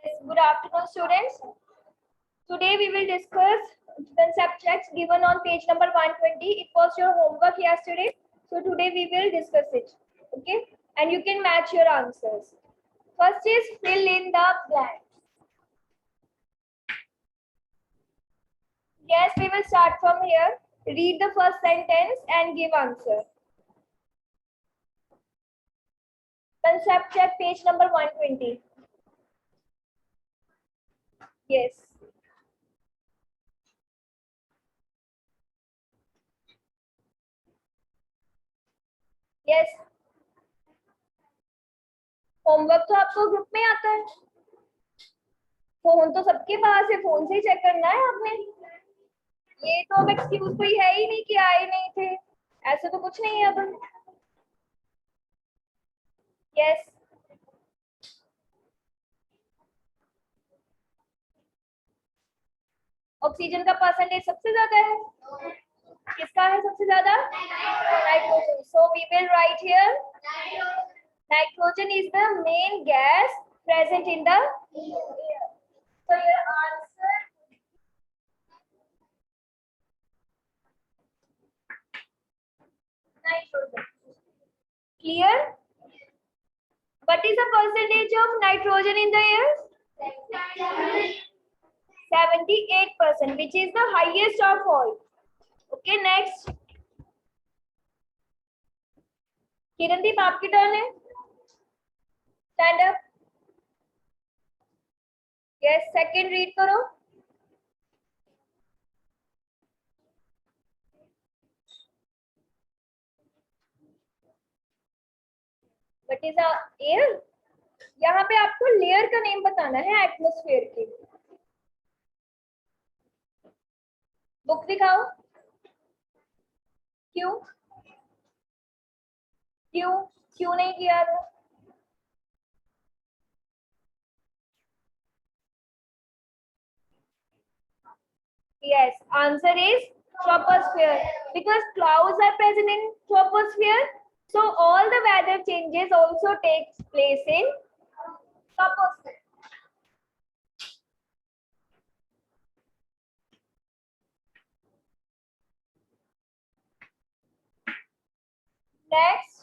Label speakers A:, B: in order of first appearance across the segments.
A: Good afternoon, students. Today we will discuss the subjects given on page number 120. It was your homework yesterday. So today we will discuss it. Okay? And you can match your answers. First is fill in the blanks. Yes, we will start from here. Read the first sentence and give answer. Concept check page number 120. Yes. Yes. Homework तो आपको group में आता है. Phone तो सबके पास है, phone से ही check करना है आपने. ये तो अब एक्सक्यूज कोई है ही नहीं कि आए नहीं थे, ऐसे तो कुछ नहीं है अब. यस. ऑक्सीजन का परसेंटेज सबसे ज्यादा है. किसका है सबसे ज्यादा? Nitrogen. So we will write here nitrogen is the main gas present in the air. So your answer nitrogen. Clear? What is the percentage of nitrogen in the air? 78%, which is the highest of all. Okay, next. Kirandeep आपकी turn है. Stand up. Yes, second read करो. What is the air? यहाँ पे आपको layer का name बताना है atmosphere के. बुक दिखाओ. क्यों क्यों क्यों नहीं किया था? Yes, answer is troposphere, because clouds are present in troposphere. So all the weather changes also takes place in troposphere. Next.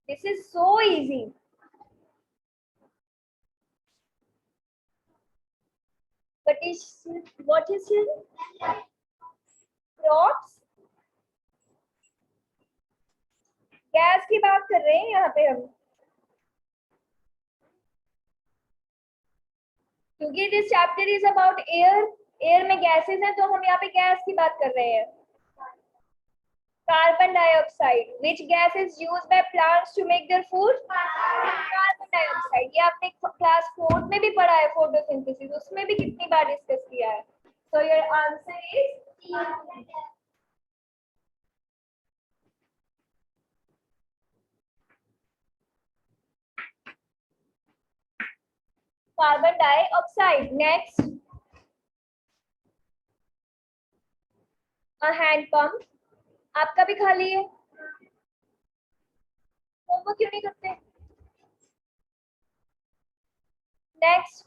A: This is so easy. What is it? Crops. Gas की बात कर रहे हैं यहाँ पे हम, क्योंकि this chapter is about air. Air में गैसेस हैं, तो हम यहाँ पे गैस की बात कर रहे हैं. Carbon dioxide. Which gas is used by plants to make their food? Carbon dioxide. ये आपने क्लास 4 में भी पढ़ा है, फोटोसिंथेसिस, उसमें भी कितनी बार डिस्कस किया है. So your answer is carbon dioxide. Next. A hand pump. आपका भी खाली है. होमवर्क क्यों नहीं करते? नेक्स्ट.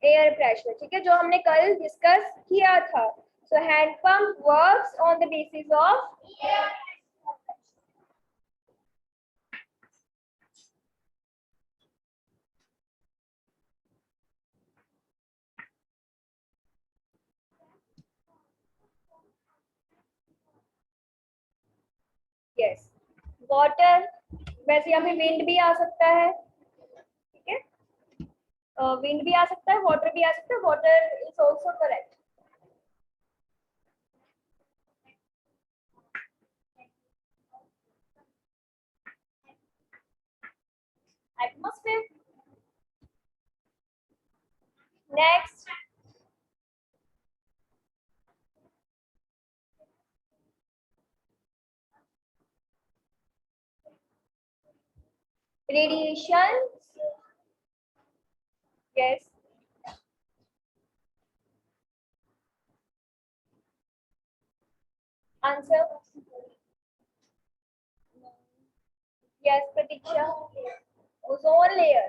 A: Air pressure. ठीक है, जो हमने कल डिस्कस किया था. सो hand pump works on the basis of air. Yes. Water. वैसे यहाँ पे विंड भी आ सकता है. ठीक है, विंड भी आ सकता है, वाटर भी आ सकता है. Water is also correct. Atmosphere. Next. Radiation. Yes. Answer. Yes, Pratiksha. Ozone layer.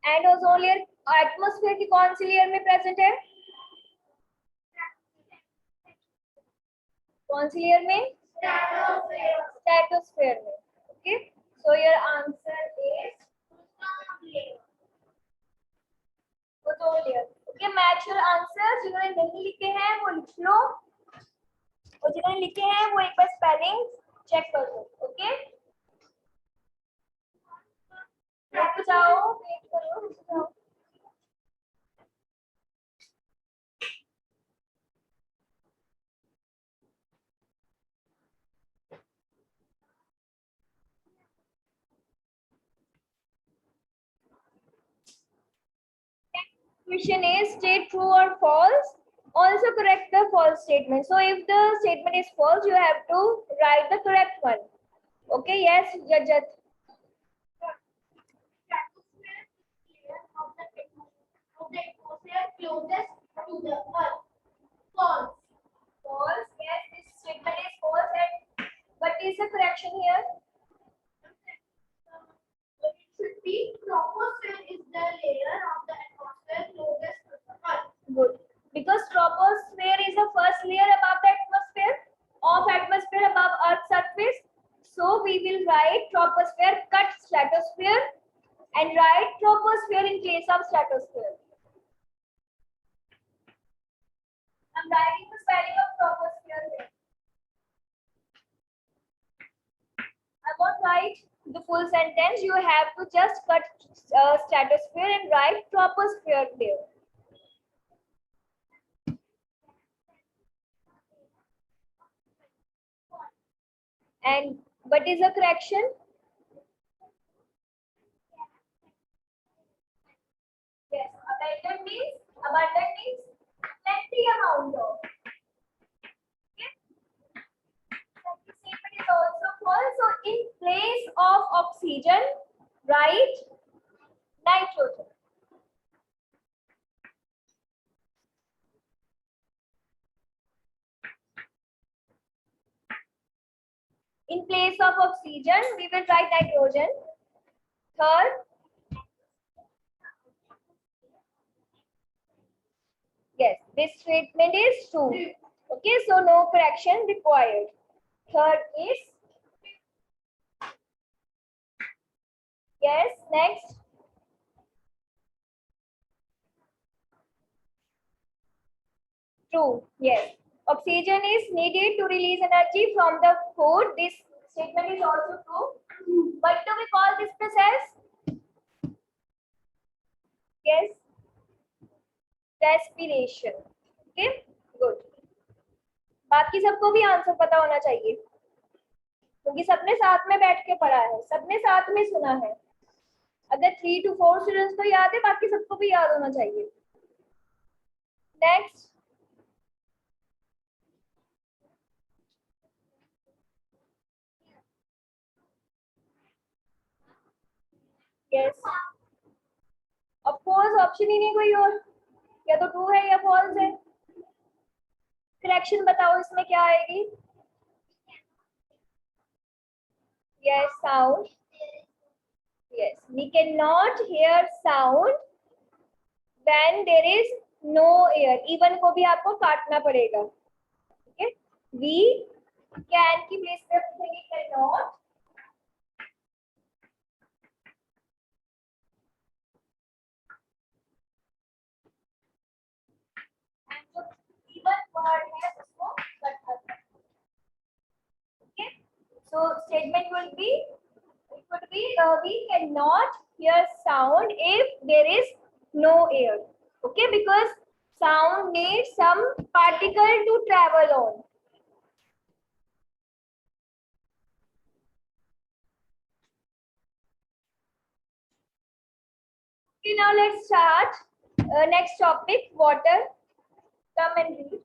A: And ozone layer atmosphere की कौन सी लेयर में प्रेजेंट है? कौन सी लेयर में? स्ट्रेटोस्फेयर में. Okay, so your answer is ozone layer. Okay, match your answer. जिन्होंने नहीं लिखे हैं वो लिख लो, और जिन्होंने लिखे हैं वो एक बार स्पेलिंग चेक कर लो. ओके, रुक जाओ, वेट करो, रुक जाओ. Question is state true or false. Also correct the false statement. So if the statement is false, you have to write the correct one. Okay, yes, Jajat.
B: Closest to the earth. False.
A: False. Yes, this statement is false. And what is the correction here?
B: It should be troposphere is the layer of the atmosphere closest to the earth.
A: Good. Because troposphere is the first layer above the atmosphere, above Earth's surface. So we will write troposphere cut stratosphere and write troposphere in place of stratosphere. I'm writing the spelling of troposphere here. I won't write the full sentence. You have to just cut stratosphere and write troposphere there. And what is the correction? Yes, abundant means plenty amount of. Okay. Second statement is also false. So in place of oxygen, write nitrogen. In place of oxygen, we will write nitrogen. Third, yes, this statement is true. Okay, so no correction required. Third is, yes, next. True, yes. Oxygen is needed to release energy from the food. This statement is also true. What do we call this process? Yes, respiration. Okay, good. बाकी सबको भी answer पता होना चाहिए, क्योंकि सबने साथ में बैठ के पढ़ा है, सबने साथ में सुना है. अगर 3 to 4 स्टूडेंट्स को याद है, बाकी सबको भी याद होना चाहिए. Next, yes, of course option ही नहीं कोई और, या तो ट्रू है या फॉल्स है. करेक्शन बताओ इसमें क्या आएगी? Yes, sound. Yes, we cannot hear sound when there is no air. Even को भी आपको काटना पड़ेगा. Okay, we can की प्लेस पे रखेंगे cannot. And जो even word है उसको कट करना. Okay, so statement will be, it would be we cannot hear sound if there is no air. Okay, because sound needs some particle to travel on. Okay, now let's start. Next topic, water. Come and read.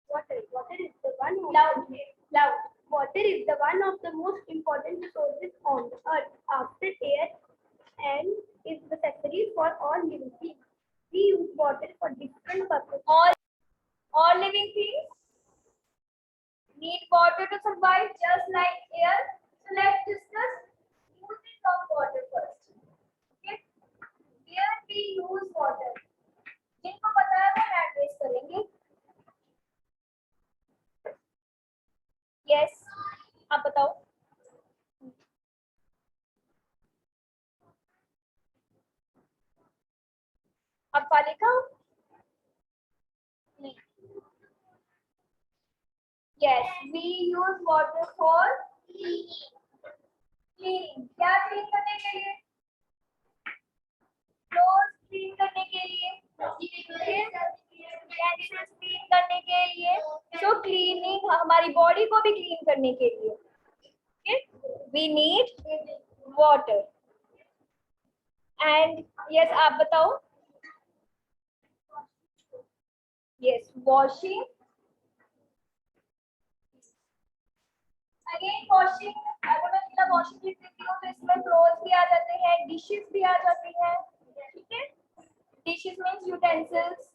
B: Water is the one of
A: Loud, loud.
B: Water is the one of the most important resources on the earth after air and is necessary for all living beings. We use water for different purposes.
A: All living things need water to survive, just like air. So let's discuss usage of water first. Okay, where we use water. जिनको पता है वो hand raise करेंगे. Yes, आप बताओ. आप लिखा? नहीं. Yes, we use water for cleaning. क्या क्लीन करने के लिए? फ्लोर क्लीन करने के लिए, कैंडिल्स क्लीन करने के लिए. सो क्लीनिंग हमारी बॉडी को भी क्लीन करने के लिए. We need water. And yes, आप बताओ. Yes, washing. अगेन वॉशिंग, अगर मैं बिना वॉशिंग लिख देती हूँ तो इसमें क्लोथ्स भी आ जाते हैं, डिशेस भी आ जाती हैं. ठीक है, डिशेस मींस यूटेंसिल्स.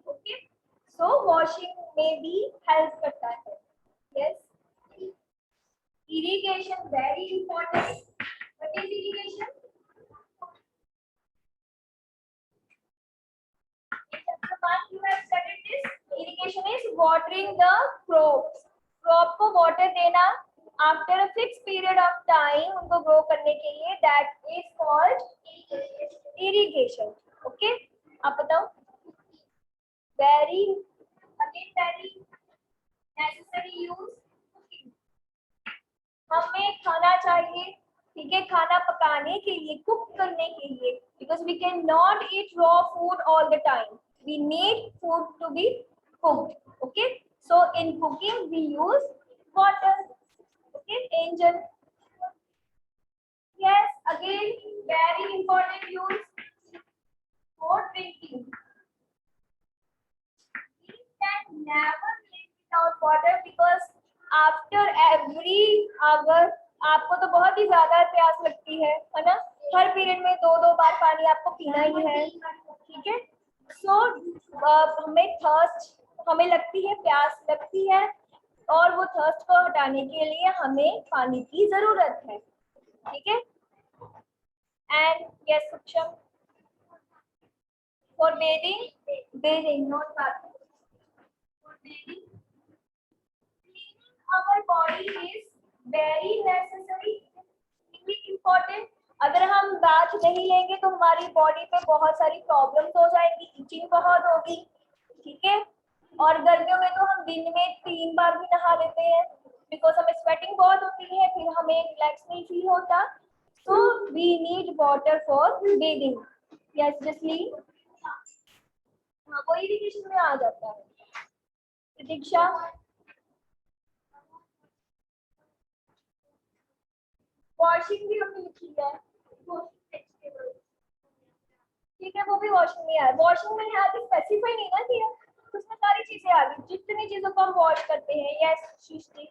A: ओके, सो वॉशिंग में भी हेल्प करता है. Yes, irrigation very important. What is irrigation? In chapter 1 you have studied this. Irrigation is watering the crops. Crop को water देना after a fixed period of time उनको grow करने के लिए, that is called irrigation. Okay, आप बताओ. Very necessary use. हमें खाना चाहिए, ठीक है, खाना पकाने के लिए, कुक करने के लिए, because we cannot eat raw food all the time. We need food to be cooked. Okay, so in cooking we use water. Okay, Angel. Yes, again very important use for drinking. We can never live without water because after every hour आपको तो बहुत ही ज्यादा प्यास लगती है ना. हर period में 2-2 बार पानी आपको पीना ही है. ठीक है, सो हमें लगती है, प्यास लगती है, और वो थर्स्ट को हटाने के लिए हमें पानी की जरूरत है. ठीक है, एंड यस सक्षम, for bathing not bathing, for bathing. Our body is very necessary, extremely important. अगर हम बाथ नहीं लेंगे तो हमारी बॉडी पे बहुत सारी प्रॉब्लम्स हो जाएंगी, इचिंग बहुत होगी. ठीक है, और गर्मियों में तो हम दिन में 3 बार भी नहा लेते हैं बिकॉज हमें स्वेटिंग बहुत होती है, फिर हमें रिलैक्स नहीं फील होता. So we need water for bathing. Yes Jasleen, हाँ वो इरिगेशन में आ जाता है. प्रतीक्षा, वॉशिंग भी हमने लिखी है. ठीक है, वो भी वॉशिंग में है. वॉशिंग में यहाँ पे स्पेसिफाई नहीं ना किया, उसमें सारी चीजें आ गई, जितनी चीजों को हम वॉश करते हैं. यस सृष्टि,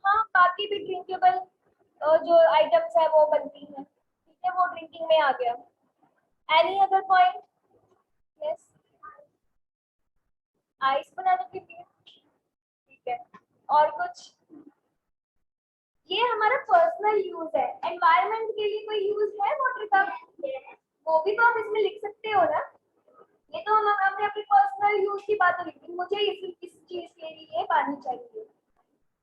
A: हाँ बाकी भी ड्रिंकेबल जो आइटम्स है वो बनती हैं. ठीक है, वो ड्रिंकिंग में आ गया. Any other point? Yes, ice बनाने के लिए. ठीक है, और कुछ? ये हमारा पर्सनल यूज है. एनवायरनमेंट के लिए कोई यूज है वाटर का? वो भी तो आप इसमें लिख सकते हो ना. ये तो हमने अपनी पर्सनल यूज की बात लिखी, मुझे इस चीज के लिए पानी चाहिए.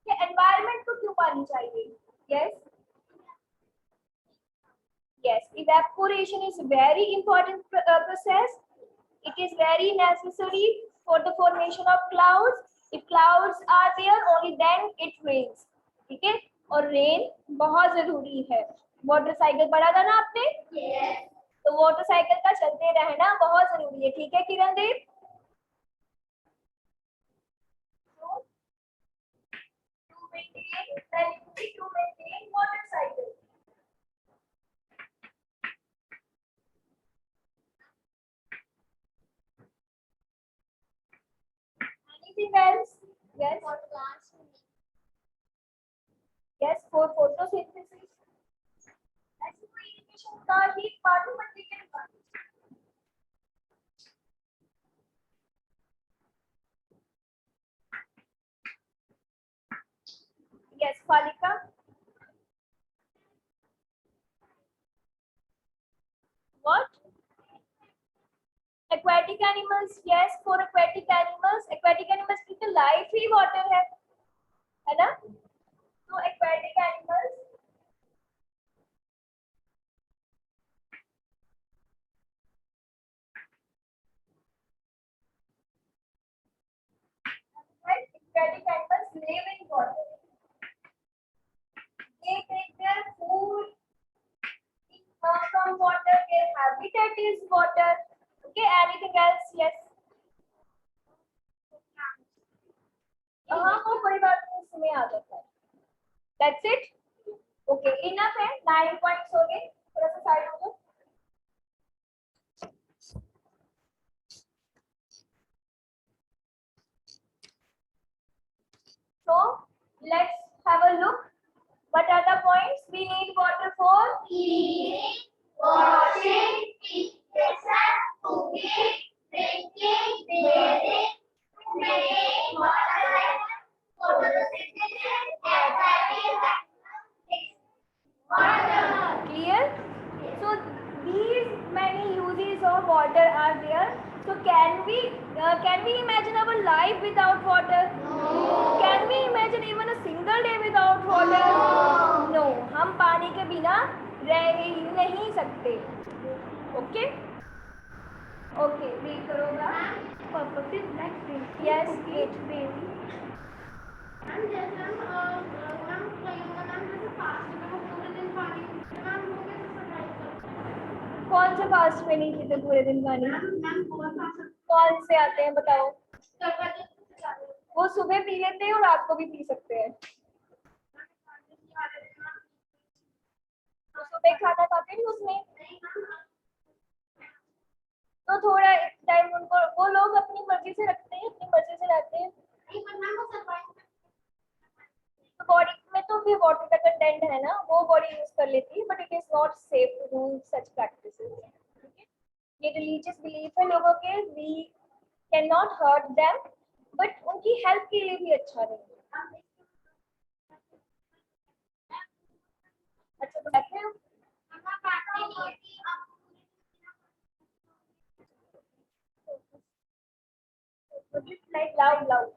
A: एनवायरनमेंट को क्यों पानी चाहिए? Yes yes, evaporation is very important process. It is very necessary for the formation of clouds. If clouds are there, only then it rains. ठीक है, और रेन बहुत जरूरी है. वाटर साइकिल पढ़ा था ना आपने? yes. तो वाटर साइकिल का चलते रहना बहुत जरूरी है. ठीक है किरण देव, to maintain water cycle. Anything else? Yes. Yes, for photosynthesis. ऐसी कोई irrigation का ही part है, but we can aquatic animals, yes, for aquatic animals की तो life ही water है ना? तो aquatic animals live in water. They take their food from water. Their habitat is water. Okay, anything else? Yes. हाँ, वो कोई बात नहीं, इसमें आ जाता है. That's it. Okay, enough है. 9 points हो गए. थोड़ा सा साइड हो जाओ. So let's have a look. What are the points? We need water for
B: eating, washing, exercise, cooking, drinking, bathing, making water, photosynthesis, water.
A: clear. So these many uses of water are there. So can we imagine our life without water?
B: No.
A: Can we imagine even a single day without water? No. हम पानी के बिना रह ही नहीं सकते. Okay? Okay, read करोगा.
B: Purpose is like drinking,
A: Yes,
B: cooking,
A: it.
B: bathing. हम जैसे हम कहीं हम जैसे फास्ट में वो पूरे दिन पानी हम वो कैसे सरवाइव करते हैं?
A: कौन से फास्ट में नहीं पीते पूरे दिन पानी?
B: मैम बहुत फास्ट
A: कौन से आते हैं बताओ?
B: करते
A: वो सुबह पी लेते हैं और रात को भी पी सकते हैं. तो सुबह खाना खाते हैं उसमें, तो थोड़ा टाइम उनको वो लोग अपनी मर्जी से रखते हैं, अपनी मर्जी से रहते हैं. तो बॉडी में तो भी वाटर का कंटेंट है ना, वो बॉडी यूज कर लेती है, but it is not safe to do such practices. ये रिलीजियस बिलीफ है लोगों के, we can not hurt them, but उनकी हेल्थ के लिए भी अच्छा नहीं है. अच्छा, तो बैठे हो?
B: like
A: loud.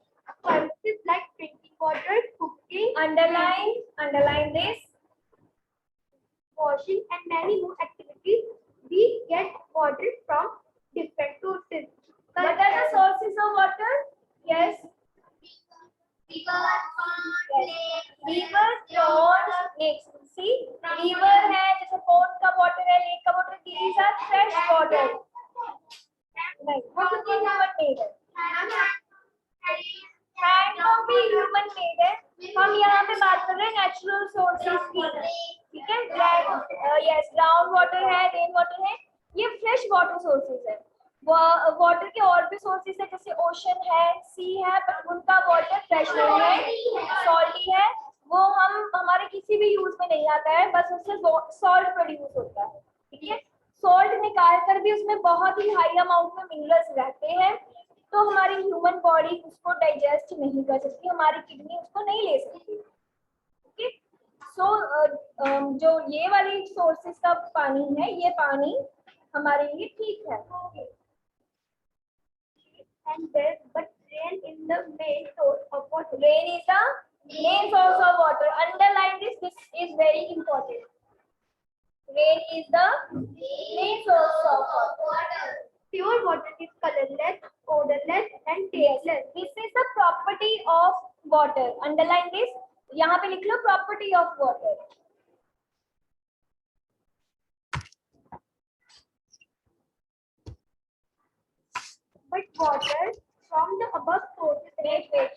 B: Purpose is like drinking water, cooking,
A: Underline this.
B: washing, and many more activities. We get water from different sources.
A: What are the sources of water? Yes. Rivers, ponds, lakes. See, river है, जैसे pond का water है, lake का water. These are fresh water. नहीं, वो तो human made है. Handpump भी ह्यूमन मेड है. हम यहाँ पे बात कर रहे हैं नेचुरल सोर्सेज की. ठीक है, ग्राउंड वाटर है, रेन वाटर है, ये फ्रेश वाटर सोर्सेज है. वाटर के और भी सोर्सेज है, जैसे ओशन है, सी है, बट उनका वाटर फ्रेश नहीं है, सॉल्टी है. वो हम हमारे किसी भी यूज में नहीं आता है, बस उससे सॉल्ट प्रोड्यूस होता है. ठीक है, सॉल्ट निकाल कर भी उसमें बहुत ही हाई अमाउंट में मिनरल्स रहते हैं, तो हमारी ह्यूमन बॉडी उसको डाइजेस्ट नहीं कर सकती, हमारी किडनी उसको नहीं ले सकती. ओके, सो जो ये वाली सोर्सेज का पानी है, ये पानी हमारे लिए ठीक है.
B: And there's but rain in the main source of water.
A: Rain is the main source of water. Underline this. This is very important. Rain is the main source of water.
B: Pure water is colorless, odorless, and tasteless.
A: This is the property of water. Underline this. यहाँ पे लिख लो property of water.
B: But water from the above sources.
A: Wait.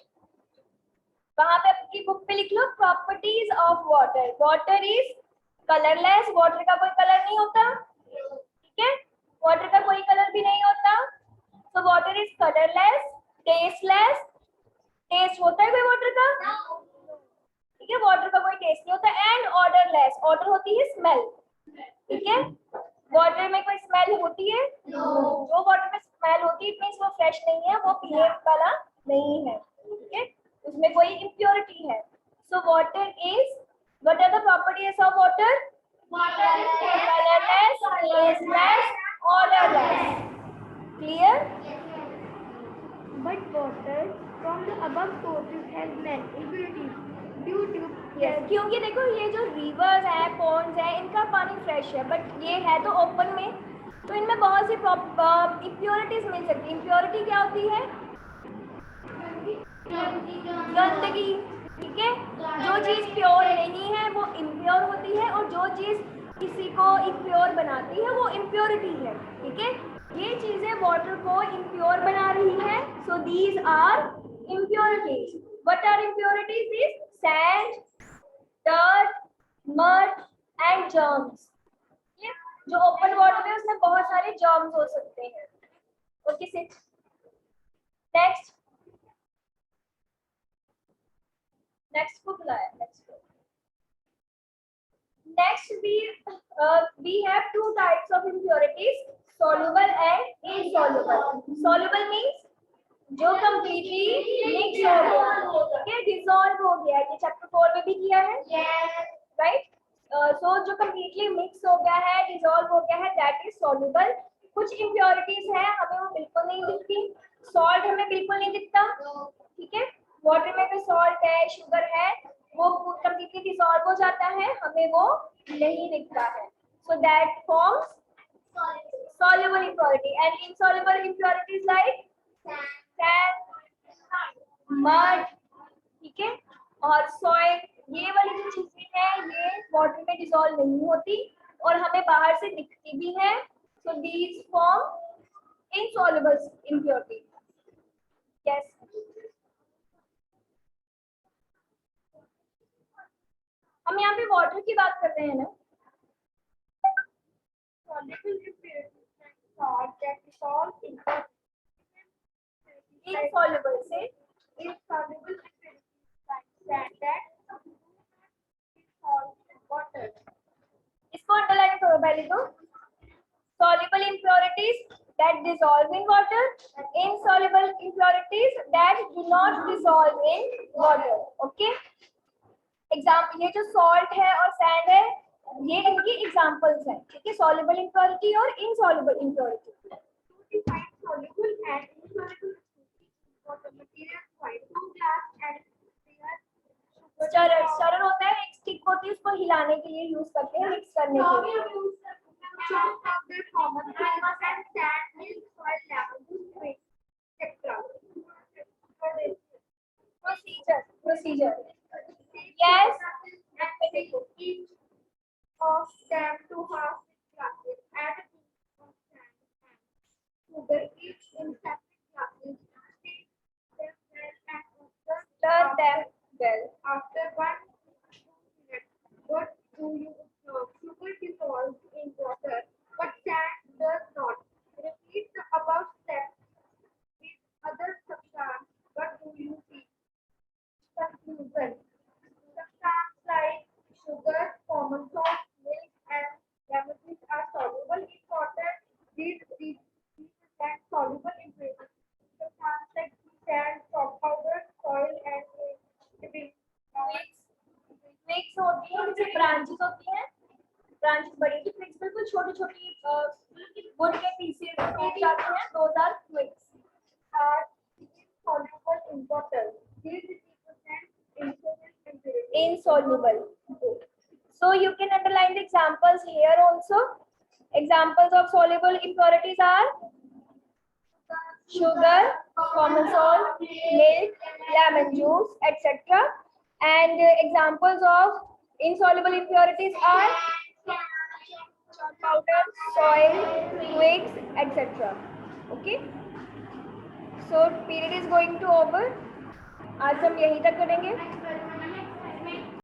A: वहाँ पे आपकी book पे लिख लो properties of water. Water is colorless. Water का कोई कलर नहीं होता. ठीक है? वाटर का कोई कलर भी नहीं होता. So water is colorless, tasteless. Taste होता है कोई वाटर का? ठीक है, वाटर का कोई टेस्ट नहीं होता. And odourless. ऑर्डर होती है स्मेल. ठीक है, वाटर में कोई स्मेल होती है? जो वाटर में स्मेल होती है, मींस वो फ्रेश नहीं है, वो पीने वाला नहीं है. ठीक है, उसमें कोई इम्प्योरिटी है. So water is, what are the properties of water? Colourless, tasteless, odourless. Clear?
B: But water from the above sources has many impurities due to
A: Yes, क्योंकि देखो ये जो रिवर्स है, पॉन्ड्स है, इनका पानी फ्रेश है, बट ये है तो ओपन में, तो इनमें बहुत सी इम्प्योरिटीज मिल सकती है. इम्प्योरिटी क्या होती है? गंदगी. ठीक है, जो चीज प्योर नहीं है वो इम्प्योर होती है, और जो चीज किसी को इम्प्योर बनाती है वो इम्प्योरिटी है. ठीक है, ये चीजें वाटर को इम्प्योर बना रही है. So these are impurities. What are impurities? Is sand, dirt, mud and germs. जो ओपन वाटर है उसमें बहुत सारे germs हो सकते हैं. Okay sit. नेक्स्ट को बुलाया. Next we have two types of impurities, soluble and insoluble. Soluble means जो completely mix हो गया, okay, dissolve हो गया. ये चैप्टर 4 में भी किया है, right? So जो completely mix हो गया है, dissolve हो गया है, that is soluble. कुछ impurities है हमें वो बिल्कुल नहीं दिखती. Salt हमें बिल्कुल नहीं दिखता. ठीक है, वाटर में तो salt है, sugar है, वो completely dissolve हो जाता है, हमें वो नहीं दिखता है. So that forms soluble impurity. And insoluble impurities like sand, mud, ठीक है, और सॉइल. ये वाली जो चीजें हैं ये वाटर में डिसॉल्व नहीं होती और हमें बाहर से दिखती भी है. So these form insoluble impurity. Yes, हम यहाँ पे वाटर की बात कर रहे हैं ना. इनसॉल्युबल से
B: insoluble like that water.
A: इसको अंडरलाइन करो पहले तो. Soluble impurities that dissolve in water, insoluble impurities that do not dissolve in water. Okay? Example, ये जो सॉल्ट है और सैंड है ये इनकी एग्जांपल्स हैं. ठीक है, सॉल्युबल इम्प्योरिटी और insoluble impurity.
B: To define soluble and insoluble water materials like 2 glass and
A: stirrer होता है, एक स्टिक होती है, उसको हिलाने के लिए यूज करते हैं, मिक्स करने के लिए. Procedure. Yes,
B: each of them to half glasses, add sugar each in separate glasses, stir them well and
A: stir them well.
B: after 1-2 minutes. What do you observe? Sugar dissolves in water, but sand does not. Repeat the above steps with other substances. What do you see? Conclusion. Substances like sugar, common salt, milk, and lemon juice are soluble in water. These represent soluble impurities. Substances like sand, chalk powder, soil, and living
A: Twigs होती है, जिसे branches होती हैं. Branches बड़ी होती है, twigs बिल्कुल छोटी छोटी वुड के पीसेस टूट जाते हैं. those are twigs.
B: are insoluble in water. These represent
A: Insoluble. So you can underline the examples here also. Examples of soluble impurities are sugar, common salt, milk, lemon juice, etc. And examples of insoluble impurities are powder, soil, twigs, etc. Okay. So period is going to over. आज हम यहीं तक करेंगे.